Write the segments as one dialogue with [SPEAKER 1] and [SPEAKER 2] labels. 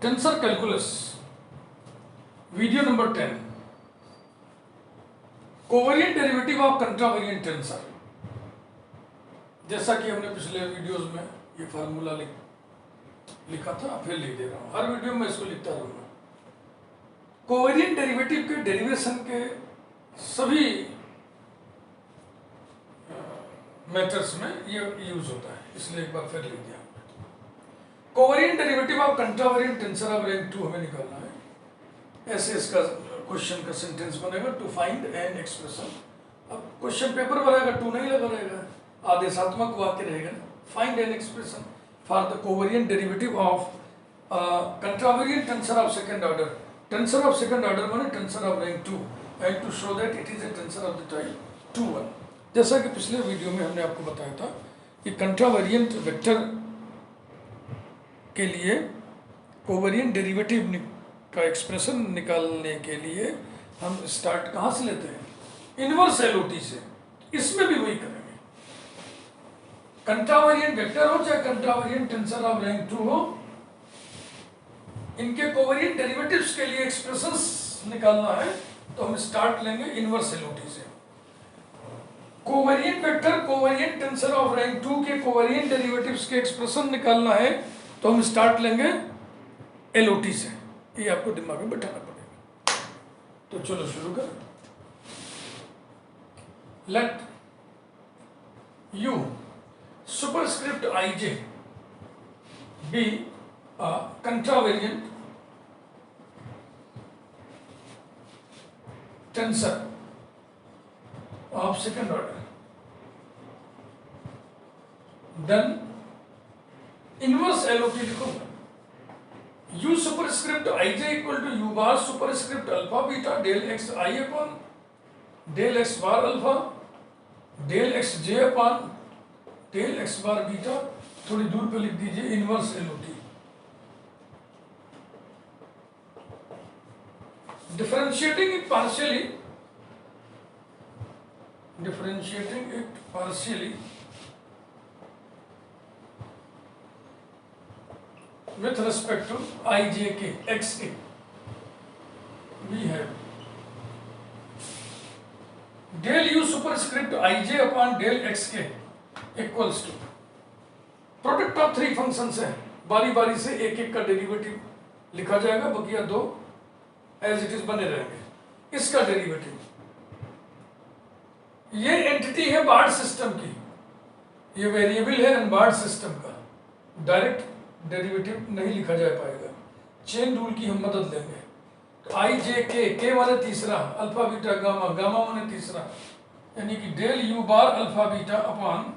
[SPEAKER 1] Tensor calculus video number 10 covariant derivative of contravariant tensor. जैसा कि हमने पिछले वीडियोस में ये फार्मूला लिखा था, फिर लिख दे रहा हूँ। हर वीडियो में इसको लिखता रहूँगा। कोवेरिएंट डेरिवेटिव के डेरिवेशन के सभी मेथड्स में ये यूज होता है, इसलिए एक बार फिर लिख दिया। Covariant derivative of contravariant tensor of rank 2 हमें निकालना है। ऐसे इसका क्वेश्चन का सेंटेंस बनेगा, टू फाइंड एन एक्सप्रेशन। अब क्वेश्चन पेपर बनाएगा, टू नहीं लगा रहेगा, आदेशात्मक वाक्य रहेगा। Find an expression for the covariant derivative of contravariant tensor of second order. Tensor of second order माने tensor of rank 2 and to show that it is a tensor of the type 2-1। जैसा कि पिछले video में हमने आपको बताया था कि कंट्रावेरिएंट वेक्टर के लिए कोवेरिएंट डेरिवेटिव का एक्सप्रेशन निकालने के लिए हम स्टार्ट कहाँ से लेते हैं? इनवर्स एलओटी से। इसमें भी वही करेंगे। कंट्रावेरिएंट वेक्टर हो चाहे कंट्रावेरिएंट टेंसर ऑफ रैंक 2 हो, इनके कोवेरिएंट डेरिवेटिव्स के लिए एक्सप्रेशंस निकालना है तो हम स्टार्ट लेंगे इनवर्स एलओटी से। Covariant vector covariant tensor of rank 2 के कोवेरिएंट डेरिवेटिव्स के एक्सप्रेशन निकालना है तो हम स्टार्ट लेंगे एलओटी से। ये आपको दिमाग में बैठाना पड़ेगा। तो चलो शुरू करें। Let U superscript ij be a contravariant tensor of second order, then inverse LOT लिखूंगा। u superscript ij equal to u bar superscript alpha beta del x I upon del x bar alpha del x J upon del x bar beta. थोड़ी दूर पे लिख दीजिए inverse LOT. Differentiating it partially with respect to ijk xk, we have del u superscript ij upon del xk equals to product of 3 functions है। बारी बारी से एक एक का डेरिवेटिव लिखा जाएगा, बकिया 2 एज इट इज बने रहेंगे। इसका डेरिवेटिव, ये एंटिटी है बार्ड सिस्टम की, ये वेरिएबल है अनबार्ड सिस्टम का। डायरेक्ट डेरिवेटिव नहीं लिखा जा पाएगा, चेन रूल की हम मदद लेंगे। तो आई जे के माने तीसरा, अल्फा बीटा गामा, गामा माने तीसरा, यानी कि del you bar alpha beta upon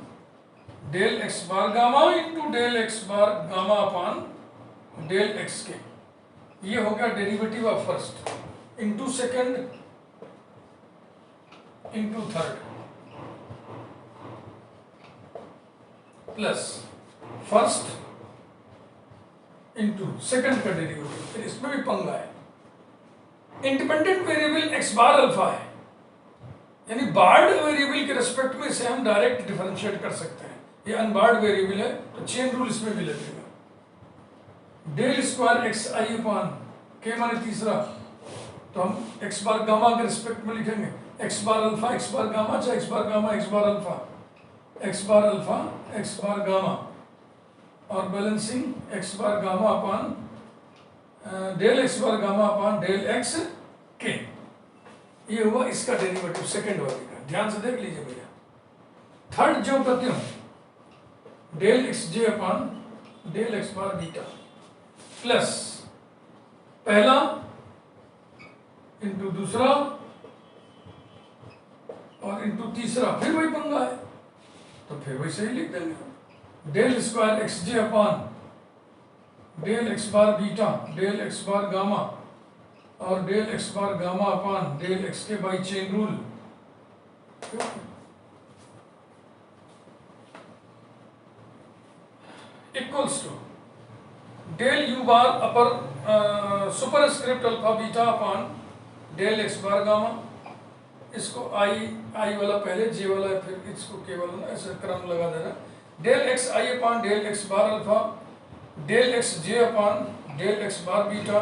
[SPEAKER 1] del x bar gamma into del x bar gamma upon del x K. ये हो गया derivative of first into second into third plus first into second का derivative. फिर इसमें भी पंगा है। Independent variable X bar alpha है, यानी बार्ड वेरिएबल के रेस्पेक्ट में इसे हम डायरेक्ट डिफरेंशिएट कर सकते हैं। ये अनबार्ड वेरिएबल है तो चेन रूल इसमें भी लगेगा। डेल स्क्वायर एक्स आई अपॉन के माने तीसरा, तो हम एक्स बार गामा के रिस्पेक्ट में लिखेंगे x bar alpha x bar gamma, चाहे x bar gamma x bar alpha, x bar alpha x bar gamma, और balancing x bar gamma upon del x bar gamma upon del x K. ये हुआ इसका derivative second वाले का। ध्यान से देख लीजिए भैया। थर्ड जो प्रत्यय डेल एक्स जे upon del x bar beta plus पहला इंटू दूसरा और इंटू तीसरा, फिर वही पंगा है तो फिर वही सही लिख देंगे। डेल स्क्वायर एक्स जे upon del x bar beta del x bar gamma और del x bar gamma upon del x K by chain rule. Equals to del you bar upper superscript alpha beta upon del x bar gamma. इसको I वाला पहले, जे वाला फिर इसको के वाला, ऐसे क्रम लगा देना। डेल एक्स आई upon del x bar alpha del x जे upon del x bar beta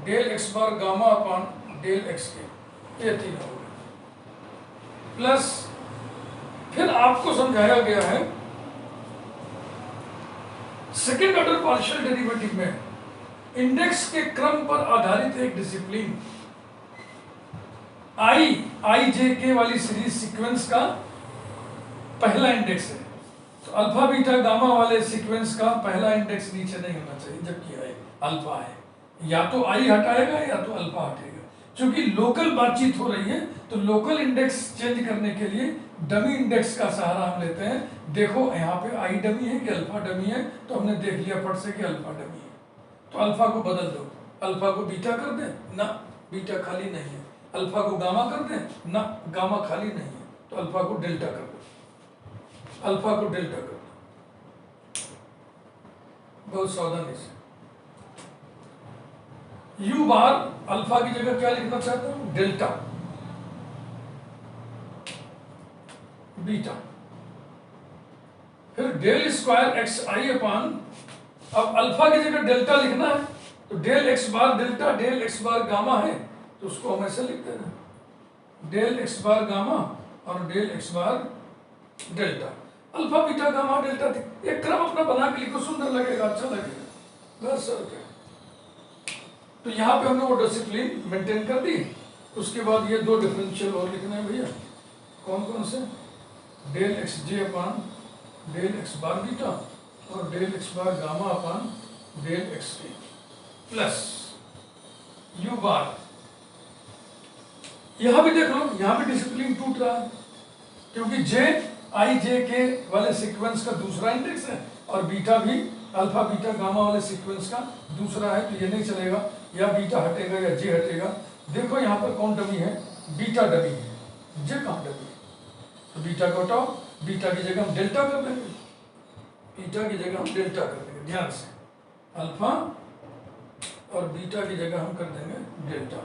[SPEAKER 1] del x bar gamma upon del x K, ये 3 हो गए। प्लस फिर आपको समझाया गया है सेकेंड ऑर्डर पार्शियल डेरिवेटिव में इंडेक्स के क्रम पर आधारित एक डिसिप्लिन आई जे के वाली सीरीज सीक्वेंस का पहला इंडेक्स है, तो अल्फा बीटा गामा वाले सीक्वेंस का पहला इंडेक्स नीचे नहीं होना चाहिए, जबकि आई अल्फा है, या तो आई हटाएगा या तो अल्फा हटेगा। क्योंकि लोकल बातचीत हो रही है तो लोकल इंडेक्स चेंज करने के लिए डमी इंडेक्स का सहारा हम लेते हैं। देखो यहाँ पे आई डमी है कि अल्फा डमी है, तो हमने देख लिया फट से कि अल्फा डमी है, तो अल्फा को बदल दो, अल्फा को बीटा कर दें, ना बीटा खाली नहीं है। अल्फा को गामा कर दें, ना गामा खाली नहीं है, तो अल्फा को डेल्टा कर दो, अल्फा को डेल्टा कर दो, बहुत सावधानी से। यू बार अल्फा की जगह क्या लिखना चाहता हूं, डेल्टा बीटा, फिर del square X I upon, अब अल्फा की जगह डेल्टा लिखना है तो del x bar delta del x bar gamma है, तो उसको हम ऐसे लिख देना, डेल एक्स बार गामा और del x bar delta, alpha beta gamma delta, एक क्रम अपना बना के लिखो, सुंदर लगेगा, अच्छा लगेगा, बस और क्या। तो यहाँ पे हमने वो डिसिप्लिन मेंटेन कर दी। उसके बाद ये 2 डिफरेंशियल और लिखना है भैया, कौन कौन से, डेल एक्स जे upon del x bar beta और del x bar gamma upon del x k, plus you बार। यहाँ भी देख लो, यहाँ भी डिसिप्लिन टूट रहा है, क्योंकि जे आई जे के वाले सीक्वेंस का दूसरा इंडेक्स है और बीटा भी अल्फा बीटा गामा वाले सीक्वेंस का दूसरा है, तो ये नहीं चलेगा, या बीटा हटेगा या जे हटेगा। देखो यहाँ पर कौन डमी है, बीटा डमी है, जे कहाँ डमी है, तो बीटा को हटाओ, बीटा की जगह हम डेल्टा कर देंगे, बीटा की जगह हम डेल्टा कर देंगे, ध्यान से, अल्फा और बीटा की जगह हम कर देंगे डेल्टा,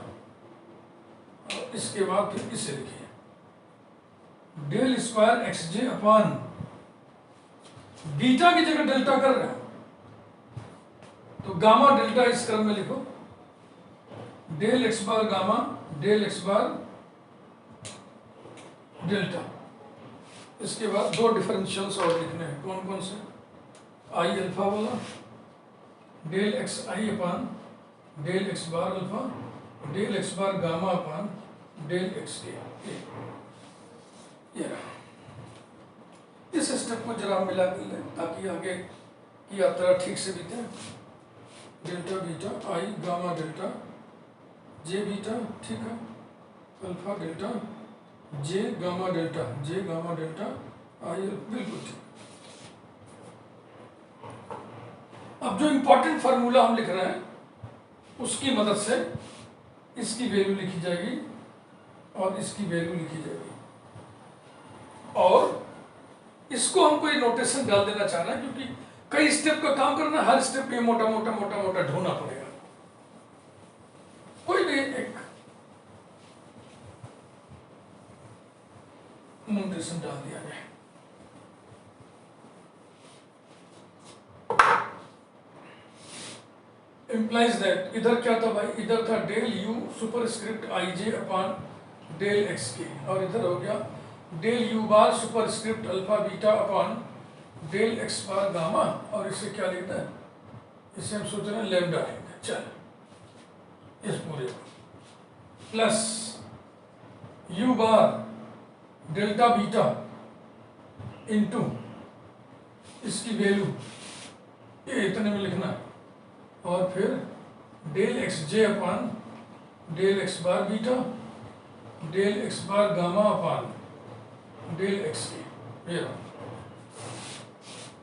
[SPEAKER 1] और इसके बाद फिर इसे लिखिए, डेल स्क्वायर एक्स जे अपान, बीटा की जगह डेल्टा कर रहे हो तो गामा डेल्टा इस क्रम में लिखो, del x bar gamma del x bar delta. इसके बाद 2 डिफरेंशियल्स और लिखने हैं, कौन कौन से, आई अल्फा वाला, del x I upon del x bar alpha del x bar gamma upon del x K, ये इस स्टेप को जरा मिला कर लें ताकि आगे की यात्रा ठीक से बीते। डेल्टा बीटा आई गामा डेल्टा जे बीटा, ठीक है, alpha delta J gamma delta आई, बिल्कुल ठीक। अब जो इंपॉर्टेंट फार्मूला हम लिख रहे हैं उसकी मदद से इसकी वैल्यू लिखी जाएगी और इसकी वैल्यू लिखी जाएगी, और इसको हम कोई नोटेशन डाल देना चाह रहे हैं क्योंकि कई स्टेप का काम करना, हर स्टेप में मोटा मोटा ढूंढना पड़ेगा, कोई भी एक नोटेशन डाल दिया जाए। इंप्लाइज दैट, इधर क्या था भाई, इधर था del you superscript I J upon del x K, और इधर हो गया del you bar superscript alpha beta upon del x bar gamma, और इसे क्या लिखना है, इसे हम सोच रहे हैं लैम्डा लिखना है, चल इस पूरे को, plus you bar delta beta into इसकी वैल्यू, ये इतने में लिखना है, और फिर डेल एक्स जे upon del x bar beta del x bar gamma upon del X की, ये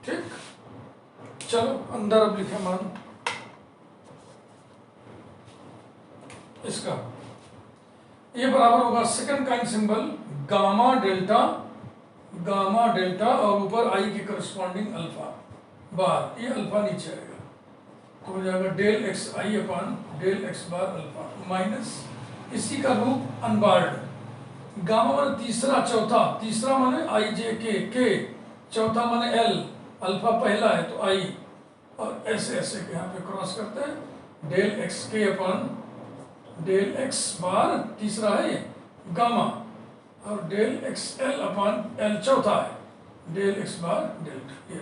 [SPEAKER 1] ठीक। चलो अंदर अब लिखे मान इसका, ये बराबर होगा second kind symbol gamma delta और ऊपर आई की करस्पॉन्डिंग अल्फा बार, ये अल्फा नीचे आएगा तो हो जाएगा del x I upon del x bar alpha minus इसी का रूप अनबार्ड, गामा माने तीसरा चौथा, तीसरा माने आई जे के चौथा माने एल, अल्फा पहला है तो आई, और ऐसे ऐसे यहाँ पे क्रॉस करते हैं, del x K upon del x bar तीसरा है ये गामा, और del X L upon L चौथा है, डेल एक्स बार डेल्टा। ये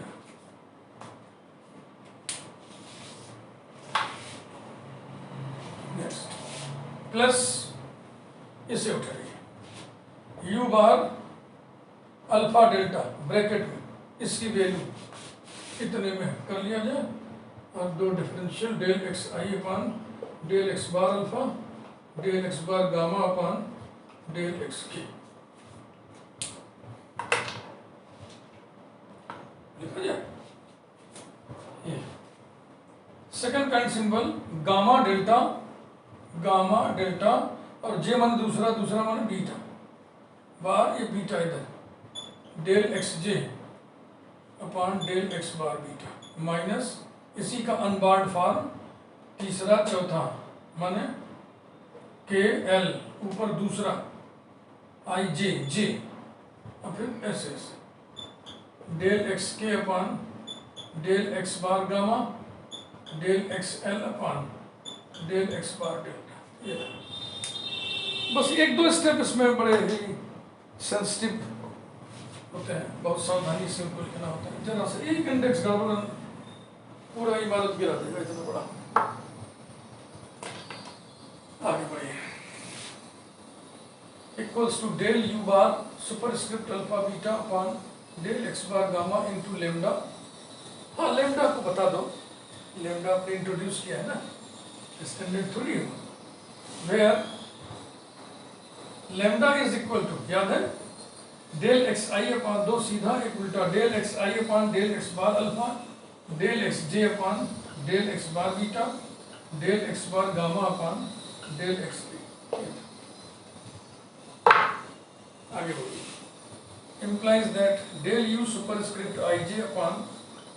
[SPEAKER 1] नेक्स्ट प्लस इसे उठाइए, U bar alpha delta bracket में, इसकी वैल्यू इतने में कर लिया जाए, और दो डिफरेंशियल डेल एक्स आई upon del x bar alpha del x bar gamma upon del x के लिखा जाए। ये second kind symbol gamma delta और जे माने दूसरा, दूसरा माने बीटा बार, ये बीटा इधर, डेल एक्स जे upon del x bar beta minus इसी का अनबार्ड फॉर्म तीसरा चौथा माने के एल ऊपर दूसरा आई जे और फिर ऐसे ऐसे del x K upon del x bar gamma del X L upon del x bar delta. ये बस एक दो स्टेप इसमें बड़े ही सेंसिटिव होते हैं, बहुत सावधानी से उनको लिखना होता है। जरा से एक इंडेक्स गड़बड़ पूरा इमारत गिरा देगा, इतना बड़ा। आगे बढ़िए, equals to del you bar superscript alpha beta upon del x bar gamma into lambda. हाँ, लेमडा को बता दो, लेमडा आपने इंट्रोड्यूस किया है ना, स्टैंडर्ड थोड़ी हो, where lambda is equal to, याद है, डेल एक्स आई अपॉन दो सीधा एक उल्टा, डेल एक्स आई upon del x bar alpha del x जे upon del x bar beta del x bar gamma upon del x K. आगे बढ़िए, implies that del u superscript ij upon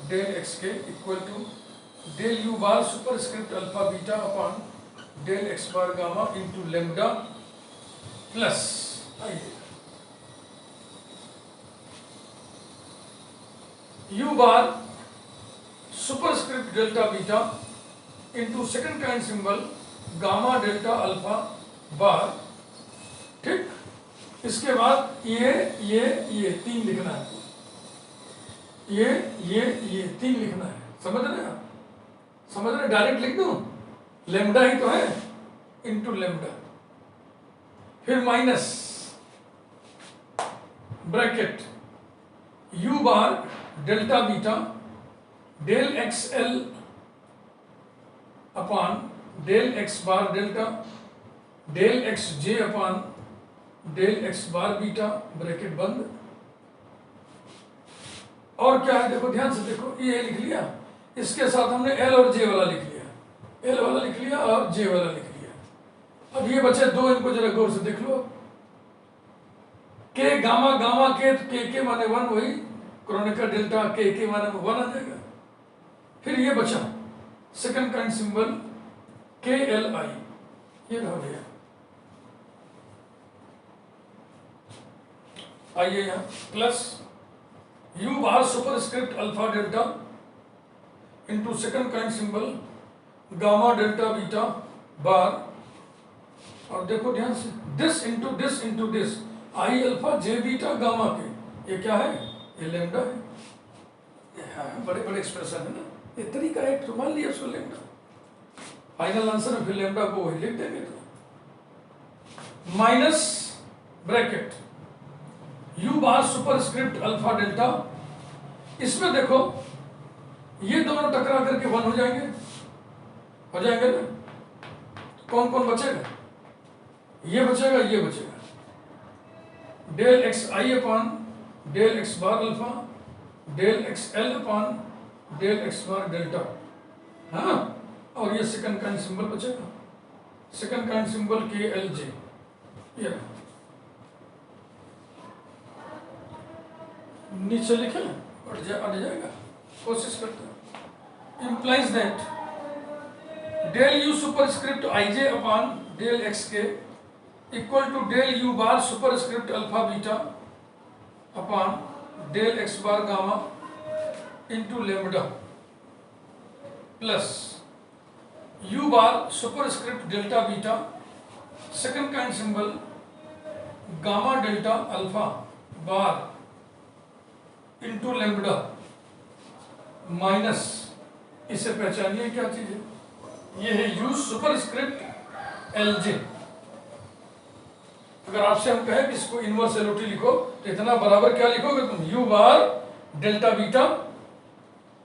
[SPEAKER 1] del xk equal to del u bar superscript alpha beta upon del x bar gamma into lambda plus ij। u bar superscript delta beta into second kind symbol gamma delta alpha bar, ठीक। इसके बाद ये तीन लिखना है, ये तीन लिखना है, समझ रहे हैं? समझ रहे? डायरेक्ट लिख दो, लेमडा ही तो है, इनटू लेमडा, फिर minus bracket U bar delta beta del X L upon del x bar delta del x जे upon del x bar beta bracket बंद। और क्या है, देखो ध्यान से देखो, ये लिख लिया, इसके साथ हमने एल और जे वाला लिख लिया, एल वाला लिख लिया और जे वाला लिख लिया। अब ये बचे दो, इनको जरा गौर से देख लो, के गामा गामा के माने वन, वही क्रोनिका डेल्टा के माने वन आ जाएगा। फिर ये बचा सेकंड काइंड सिंबल के एल आई, ये रह गया। आइए यहाँ plus you bar superscript alpha delta into second kind symbol gamma delta beta bar, और देखो ध्यान से, this into this I alpha J beta gamma K, ये क्या है, ये लेमडा है। बड़े बड़े एक्सप्रेशन है ना, ये तरीका है, तो मान लिया उसको लेमडा, फाइनल आंसर में फिर लेमडा को वही लिख देंगे। तो minus bracket U bar superscript alpha delta, इसमें देखो ये दोनों टकरा करके वन हो जाएंगे ना। कौन कौन बचेगा, ये बचेगा, ये बचेगा, डेल एक्स आई upon del x bar alpha del X L upon del x bar delta, हाँ, और ये सेकंड काइंड सिंबल बचेगा, सेकंड काइंड सिंबल के एल जे, ये नीचे लिखे अट जाएगा, कोशिश करते हैं। implies that del u superscript ij upon del xk equal to del u bar superscript alpha beta upon del x bar gamma into lambda। Plus you bar super script delta beta second kind symbol gamma delta alpha bar into lambda minus, इसे पहचानिए क्या चीज है, ये है you super script L जे। अगर आपसे हम कहें कि इसको इनवर्स एलओटी लिखो तो इतना बराबर क्या लिखोगे तुम, U bar delta beta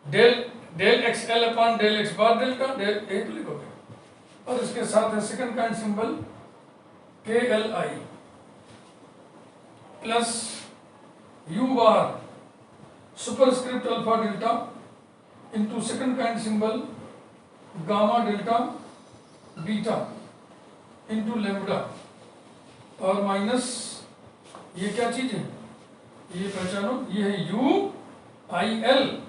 [SPEAKER 1] del X L upon del x bar delta del, यही तो लिखोगे। और इसके साथ है सेकंड काइंड सिंबल के L I plus you bar superscript alpha delta into second kind symbol gamma delta beta into lambda और minus ये क्या चीज है, ये पहचानो, ये है यू आई एल।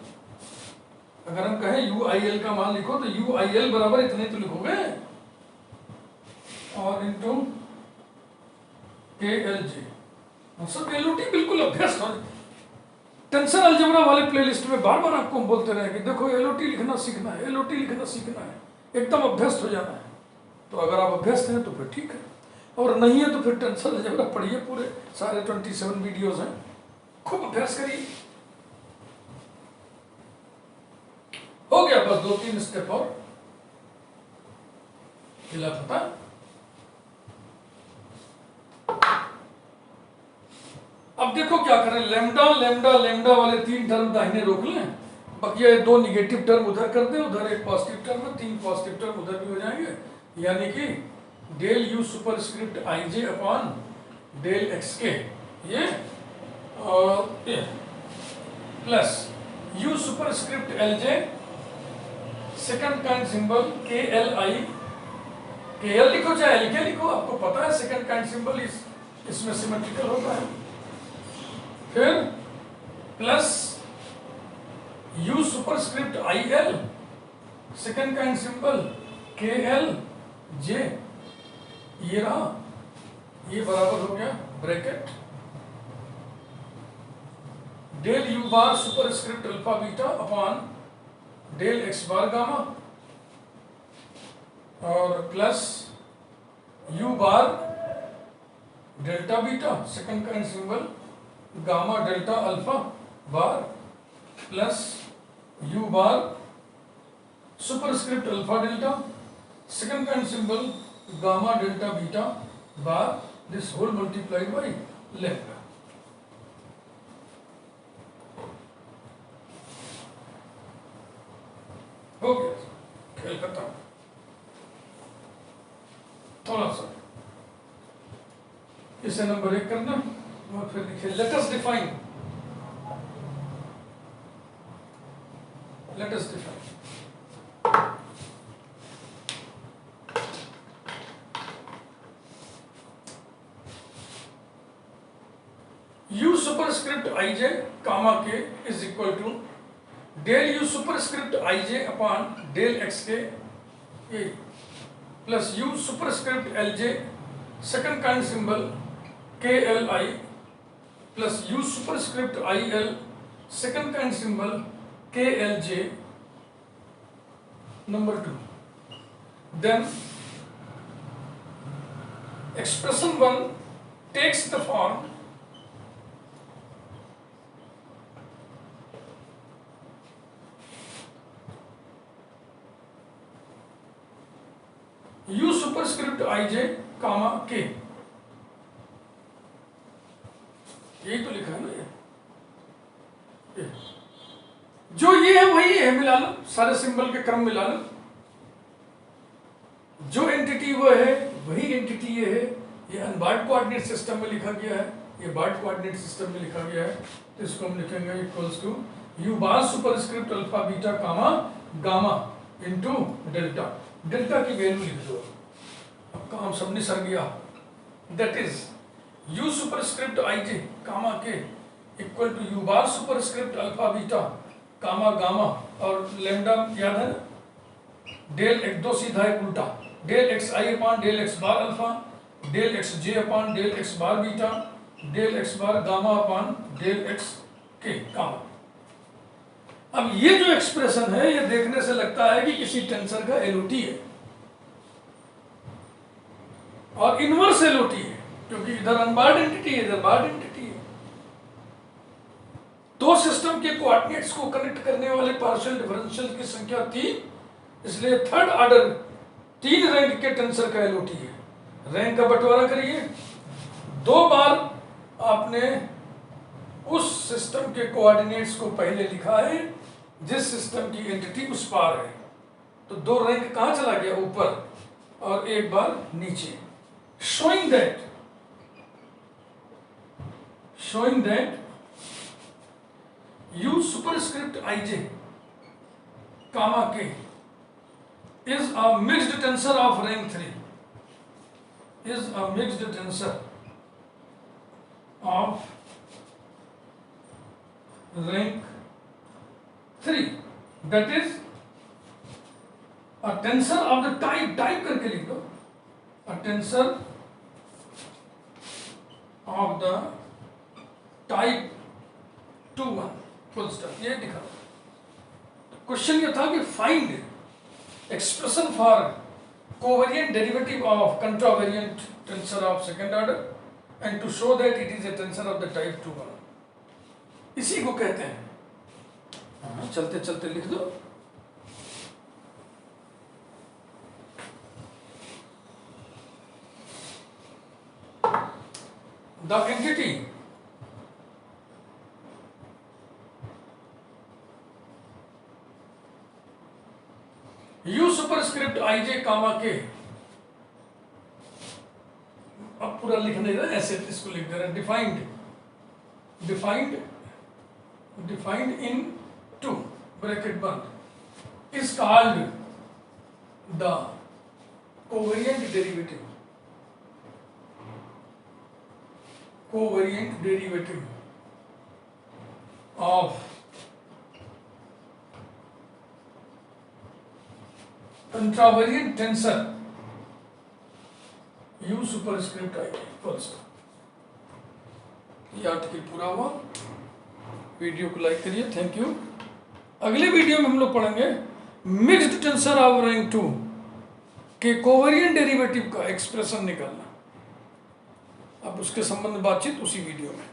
[SPEAKER 1] अगर हम कहें यू आई एल का मान लिखो तो यू आई एल बराबर इतने तो लिखोगे और इंटू के एल जे। सब एलओटी बिल्कुल अभ्यस्त हो। टेंशन अलजेब्रा वाले प्लेलिस्ट में बार बार आपको हम बोलते रहे कि देखो एलओटी लिखना सीखना है, एलओटी लिखना सीखना है, एकदम अभ्यस्त हो जाना है। तो अगर आप अभ्यस्त हैं तो फिर ठीक है, और नहीं है तो फिर टेंशन अलजेब्रा पढ़िए, पूरे सारे 27 वीडियोस हैं, खूब अभ्यास करिए। हो गया, बस 2-3 स्टेप और हिला पता। अब देखो क्या करें, लैम्डा लैम्डा लैम्डा वाले 3 टर्म दाहिने रोक लें, बाकी ये 2 निगेटिव टर्म उधर कर दें, उधर एक पॉजिटिव टर्म है, 3 पॉजिटिव टर्म उधर भी हो जाएंगे, यानी कि del U super script I J upon del x K ये और ये plus you super script L J second kind symbol के एल आई, के एल लिखो चाहे एल के लिखो, आपको पता है सेकंड काइंड सिंबल इसमें सिमेट्रिकल होता है। फिर plus you super script i l second kind symbol के एल जे, ये रहा, ये बराबर हो गया bracket del you bar superscript alpha beta upon del x bar gamma और plus you bar delta beta second kind symbol gamma delta alpha bar plus you bar superscript alpha delta second kind symbol gamma delta beta bar, this whole multiplied by lambda. हो गया, खेल खत्म। थोड़ा सा इसे number 1 करना और फिर लिखे let us define, let us define u superscript I j comma k is equal to del you superscript I J upon del x k plus u superscript l J second kind symbol के L I plus u superscript i l second kind symbol के L j number 2। Then expression 1 takes the form u superscript I j comma k, यही तो लिखा है ना ये। जो ये है वही है, मिला लो, सारे सिंबल के क्रम मिला लो, जो एंटिटी वो है वही एंटिटी ये है। ये अनबार्ड कोऑर्डिनेट सिस्टम में लिखा गया है, ये बार्ड कोऑर्डिनेट सिस्टम में लिखा गया है, तो इसको हम लिखेंगे equals to u bar superscript alpha beta comma gamma into delta, delta की वैल्यू लिख दो, अब काम सबने सर गया। That is u superscript I j comma k equal to u bar superscript alpha beta comma gamma और लैम्डा याद है ना, डेल एक दो सीधा एक उल्टा, डेल एक्स आई upon del x bar alpha, del x जे upon del x bar beta, del x bar gamma upon del x के गामा। अब ये जो एक्सप्रेशन है ये देखने से लगता है कि किसी टेंसर का एलओटी है और इनवर्स एलओटी है, क्योंकि इधर अनबार्ड एंटिटी है, इधर बार्ड एंटिटी है। दो सिस्टम के कोऑर्डिनेट्स को कनेक्ट करने वाले पार्शियल डिफरेंशियल की संख्या 3, इसलिए थर्ड ऑर्डर 3 रैंक के टेंसर का एलओटी है। रैंक का बंटवारा करिए, 2 बार आपने उस सिस्टम के कोऑर्डिनेट्स को पहले लिखा है जिस सिस्टम की एंटिटी उस पार है, तो 2 रैंक कहां चला गया, ऊपर, और 1 बार नीचे। showing that u superscript ij comma k is a mixed tensor of rank 3, is a mixed tensor of rank 3, that is a tensor of the type करके लिख दो, a tensor of the type 2-1 full stop, ये लिखा। Question ये था कि find expression for covariant derivative of contravariant tensor of second order and to show that it is a tensor of the type 2-1, इसी को कहते हैं। चलते चलते लिख दो, the entity u superscript ij comma k, अब पूरा लिख नहीं रहा, ऐसे इसको लिख दे रहा है, defined in 2 bracket बंद, is called the covariant derivative of contravariant tensor u superscript i first. ये आर्टिकल पूरा हुआ, वीडियो को लाइक करिए, थैंक यू। अगले वीडियो में हम लोग पढ़ेंगे मिक्स्ड टेंसर ऑफ रैंक 2 के कोवेरिएंट डेरिवेटिव का एक्सप्रेशन निकालना। अब उसके संबंध में बातचीत उसी वीडियो में।